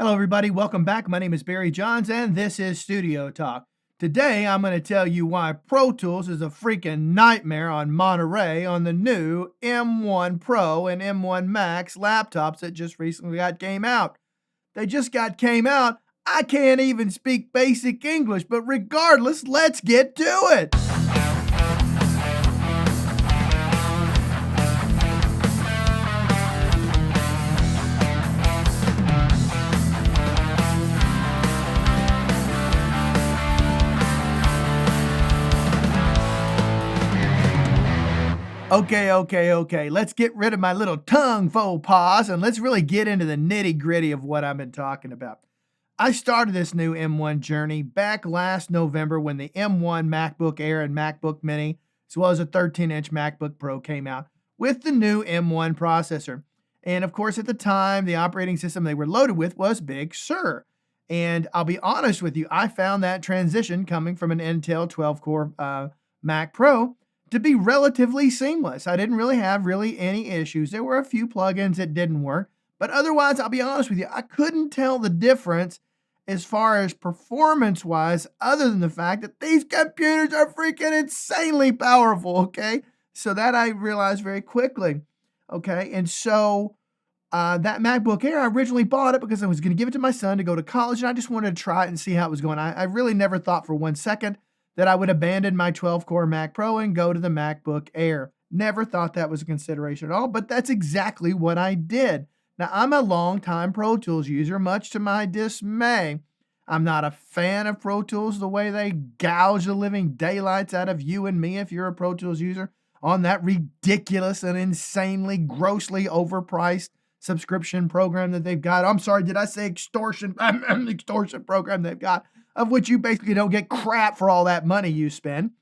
Hello, everybody. Welcome back. My name is Barry Johns, and this is Studio Talk. Today, I'm going to tell you why Pro Tools is a freaking nightmare on Monterey on the new M1 Pro and M1 Max laptops that just recently came out. They just came out. I can't even speak basic English, but regardless, let's get to it. Okay. Let's get rid of my little tongue faux pas and let's really get into the nitty gritty of what I've been talking about. I started this new M1 journey back last November when the M1 MacBook Air and MacBook Mini, as well as a 13-inch MacBook Pro came out with the new M1 processor. And of course, at the time, the operating system they were loaded with was Big Sur. And I'll be honest with you, I found that transition coming from an Intel 12-core Mac Pro to be relatively seamless. I didn't really have any issues. There were a few plugins that didn't work, but otherwise, I'll be honest with you, I couldn't tell the difference as far as performance-wise, other than the fact that these computers are freaking insanely powerful, okay? So that I realized very quickly, okay? And so that MacBook Air, I originally bought it because I was going to give it to my son to go to college, and I just wanted to try it and see how it was going. I really never thought for 1 second that I would abandon my 12-core Mac Pro and go to the MacBook Air. Never thought that was a consideration at all, but that's exactly what I did. Now, I'm a longtime Pro Tools user, much to my dismay. I'm not a fan of Pro Tools the way they gouge the living daylights out of you and me if you're a Pro Tools user on that ridiculous and insanely, grossly overpriced subscription program that they've got. I'm sorry, did I say extortion? Extortion program they've got, of which you basically don't get crap for all that money you spend.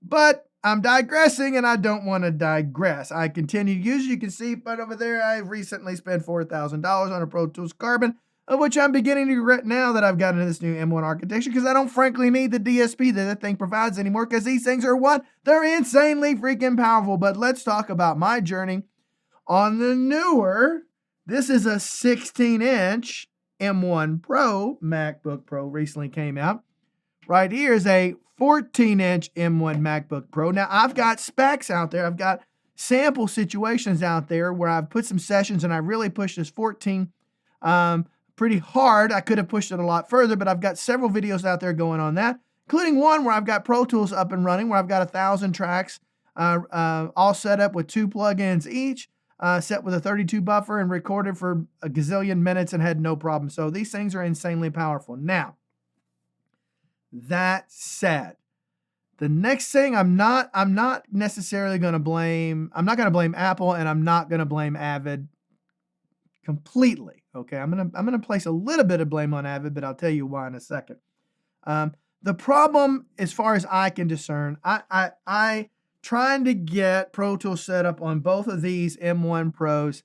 But I'm digressing, and I don't want to digress. I continue to use it. You can see, but over there, I recently spent $4,000 on a Pro Tools Carbon, of which I'm beginning to regret now that I've gotten into this new M1 architecture, because I don't frankly need the DSP that thing provides anymore, because these things are what? They're insanely freaking powerful. But let's talk about my journey on the newer, this is a 16-inch M1 Pro, MacBook Pro recently came out. Right here is a 14-inch M1 MacBook Pro. Now, I've got specs out there. I've got sample situations out there where I've put some sessions and I really pushed this 14 pretty hard. I could have pushed it a lot further, but I've got several videos out there going on that, including one where I've got Pro Tools up and running, where I've got 1,000 tracks all set up with 2 plugins each. Set with a 32 buffer and recorded for a gazillion minutes and had no problem. So these things are insanely powerful. Now, that said, the next thing I'm not necessarily going to blame. I'm not going to blame Apple, and I'm not going to blame Avid completely. Okay, I'm gonna place a little bit of blame on Avid, but I'll tell you why in a second. The problem, as far as I can discern, I trying to get Pro Tools set up on both of these M1 Pros,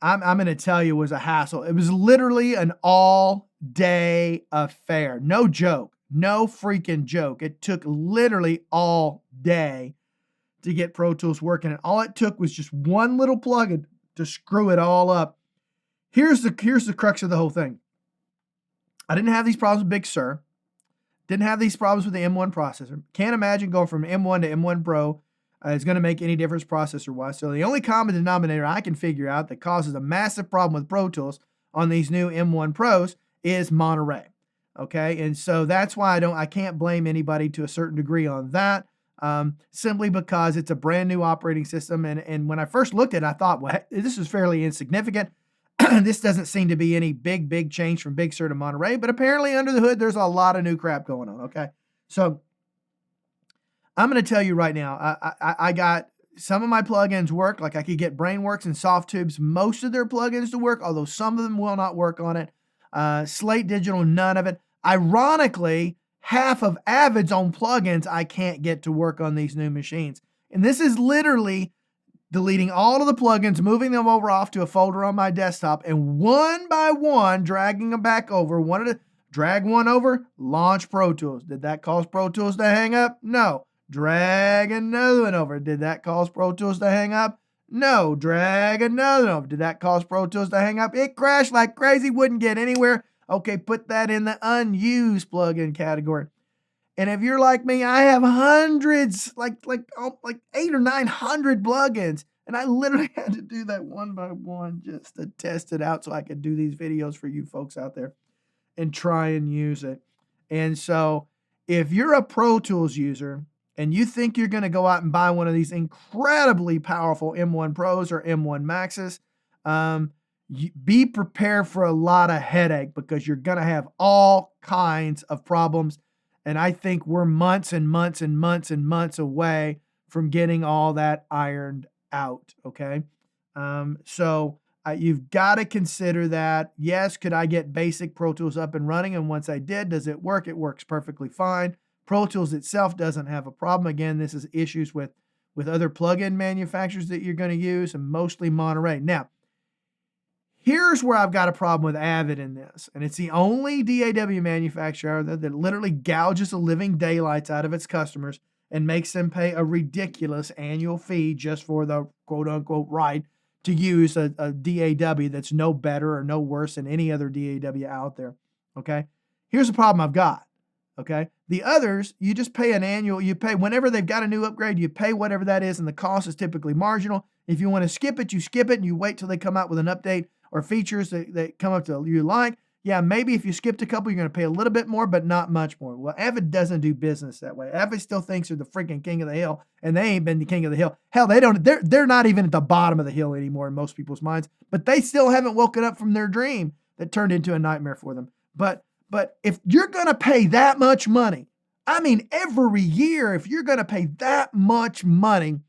I'm going to tell you, was a hassle. It was literally an all-day affair. No joke. No freaking joke. It took literally all day to get Pro Tools working, and all it took was just one little plugin to screw it all up. Here's the crux of the whole thing. I didn't have these problems with Big Sur. Didn't have these problems with the M1 processor. Can't imagine going from M1 to M1 Pro is going to make any difference processor-wise. So the only common denominator I can figure out that causes a massive problem with Pro Tools on these new M1 Pros is Monterey. Okay, and so that's why I can't blame anybody to a certain degree on that. Simply because it's a brand new operating system, and when I first looked at it, I thought, well, this is fairly insignificant. This doesn't seem to be any big change from Big Sur to Monterey, but apparently under the hood, there's a lot of new crap going on, okay? So I'm going to tell you right now, I got some of my plugins work. Like I could get BrainWorks and SoftTubes, most of their plugins to work, although some of them will not work on it. Slate Digital, none of it. Ironically, half of Avid's own plugins I can't get to work on these new machines. And this is literally deleting all of the plugins, moving them over off to a folder on my desktop, and one by one dragging them back over. Wanted to drag one over, launch Pro Tools. Did that cause Pro Tools to hang up? No. Drag another one over. Did that cause Pro Tools to hang up? No. Drag another one. Did that cause Pro Tools to hang up? It crashed like crazy, wouldn't get anywhere. Okay, put that in the unused plugin category. And if you're like me, I have hundreds, like 800 or 900 plugins. And I literally had to do that one by one just to test it out so I could do these videos for you folks out there and try and use it. And so if you're a Pro Tools user and you think you're going to go out and buy one of these incredibly powerful M1 Pros or M1 Maxes, be prepared for a lot of headache because you're going to have all kinds of problems. And I think we're months and months and months and months away from getting all that ironed out, okay? So you've got to consider that. Yes, could I get basic Pro Tools up and running? And once I did, does it work? It works perfectly fine. Pro Tools itself doesn't have a problem. Again, this is issues with other plugin manufacturers that you're going to use, and mostly Monterey. Now, here's where I've got a problem with Avid in this, and it's the only DAW manufacturer that literally gouges the living daylights out of its customers and makes them pay a ridiculous annual fee just for the quote-unquote right to use a DAW that's no better or no worse than any other DAW out there, okay? Here's the problem I've got, okay? The others, you just pay an annual, you pay whenever they've got a new upgrade, you pay whatever that is, and the cost is typically marginal. If you want to skip it, you skip it, and you wait till they come out with an update or features that come up to you like. Yeah, maybe if you skipped a couple, you're going to pay a little bit more, but not much more. Well, Avid doesn't do business that way. Avid still thinks they're the freaking king of the hill, and they ain't been the king of the hill. Hell, they're not even at the bottom of the hill anymore in most people's minds, but they still haven't woken up from their dream that turned into a nightmare for them. But if you're going to pay that much money, I mean, every year, if you're going to pay that much money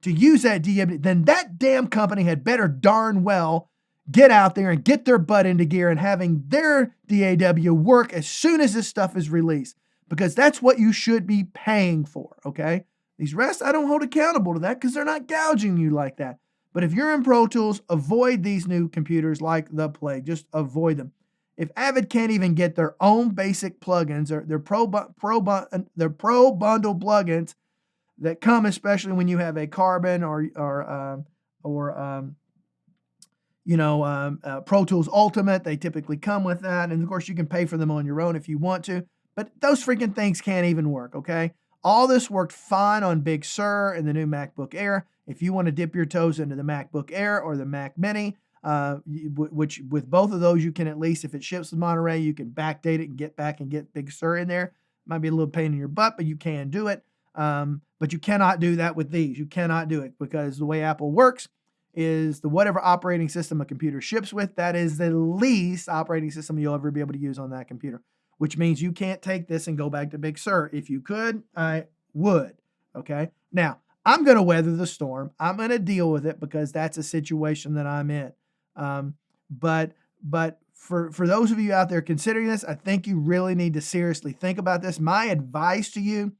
to use that DAW, then that damn company had better darn well get out there and get their butt into gear and having their DAW work as soon as this stuff is released, because that's what you should be paying for, okay? These rest, I don't hold accountable to that because they're not gouging you like that. But if you're in Pro Tools, avoid these new computers like the plague. Just avoid them. If Avid can't even get their own basic plugins or their pro bundle plugins that come, especially when you have a Carbon or Pro Tools Ultimate, they typically come with that. And of course, you can pay for them on your own if you want to, but those freaking things can't even work, okay? All this worked fine on Big Sur and the new MacBook Air. If you want to dip your toes into the MacBook Air or the Mac Mini, which with both of those, you can at least, if it ships to Monterey, you can backdate it and get back and get Big Sur in there. Might be a little pain in your butt, but you can do it. But you cannot do that with these. You cannot do it because the way Apple works is the whatever operating system a computer ships with, that is the least operating system you'll ever be able to use on that computer, which means you can't take this and go back to Big Sur. If you could, I would, okay? Now, I'm going to weather the storm. I'm going to deal with it because that's a situation that I'm in. But for those of you out there considering this, I think you really need to seriously think about this. My advice to you,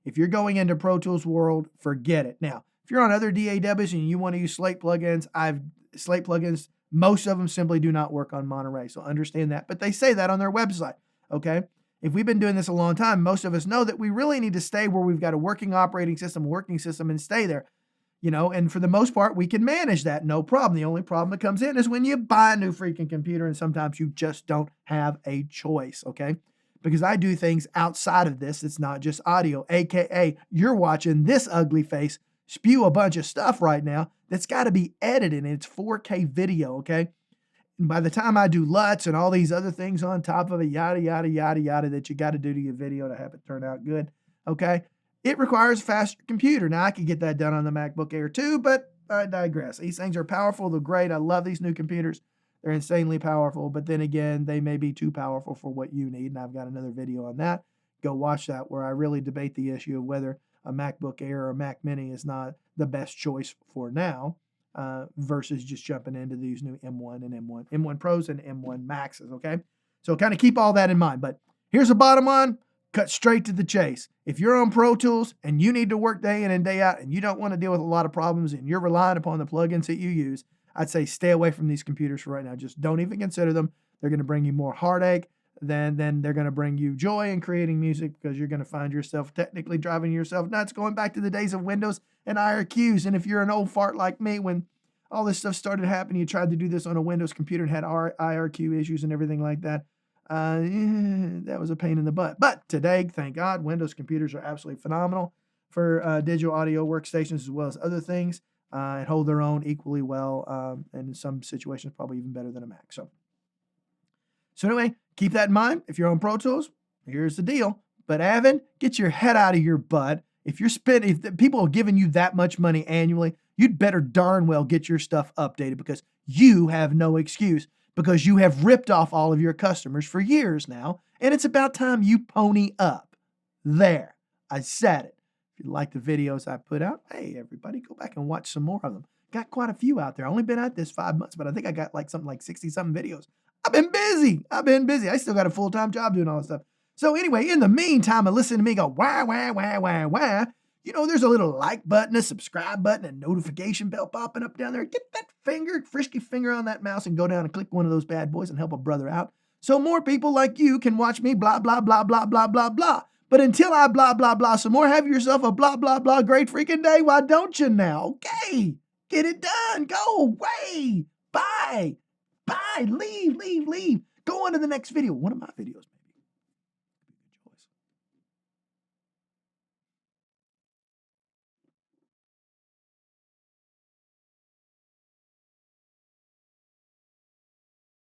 if you're going into Pro Tools world, forget it. Now, if you're on other DAWs and you want to use Slate plugins, most of them simply do not work on Monterey. So understand that. But they say that on their website, okay? If we've been doing this a long time, most of us know that we really need to stay where we've got a working operating system, and stay there. And for the most part, we can manage that, no problem. The only problem that comes in is when you buy a new freaking computer and sometimes you just don't have a choice, okay? Because I do things outside of this. It's not just audio, AKA you're watching this ugly face spew a bunch of stuff right now that's got to be edited, and it's 4K video, okay? And by the time I do LUTs and all these other things on top of it, yada, yada, yada, yada, that you got to do to your video to have it turn out good, okay? It requires a faster computer. Now, I could get that done on the MacBook Air too, but I digress. These things are powerful. They're great. I love these new computers. They're insanely powerful, but then again, they may be too powerful for what you need, and I've got another video on that. Go watch that where I really debate the issue of whether a MacBook Air or a Mac Mini is not the best choice for now versus just jumping into these new M1 and M1 Pros and M1 Maxes, okay? So kind of keep all that in mind. But here's the bottom line. Cut straight to the chase. If you're on Pro Tools and you need to work day in and day out and you don't want to deal with a lot of problems and you're relying upon the plugins that you use, I'd say stay away from these computers for right now. Just don't even consider them. They're going to bring you more heartache then they're going to bring you joy in creating music, because you're going to find yourself technically driving yourself nuts, going back to the days of Windows and IRQs. And if you're an old fart like me, when all this stuff started happening, you tried to do this on a Windows computer and had IRQ issues and everything like that. That was a pain in the butt. But today, thank God, Windows computers are absolutely phenomenal for digital audio workstations as well as other things, and hold their own equally well, and in some situations probably even better than a Mac. So anyway, keep that in mind. If you're on Pro Tools, here's the deal. But Avid, get your head out of your butt. If people are giving you that much money annually, you'd better darn well get your stuff updated, because you have no excuse, because you have ripped off all of your customers for years now, and it's about time you pony up. There, I said it. If you like the videos I put out, hey, everybody, go back and watch some more of them. Got quite a few out there. I only been at this 5 months, but I think I got something like 60-something videos. I've been busy. I still got a full-time job doing all this stuff. So anyway, in the meantime, listen to me go, wah, wah, wah, wah, wah. There's a little like button, a subscribe button, a notification bell popping up down there. Get that frisky finger on that mouse and go down and click one of those bad boys and help a brother out, so more people like you can watch me blah, blah, blah, blah, blah, blah, blah. But until I blah, blah, blah some more, have yourself a blah, blah, blah great freaking day. Why don't you now? Okay, get it done. Go away. Bye. Leave. Go on to the next video. One of my videos.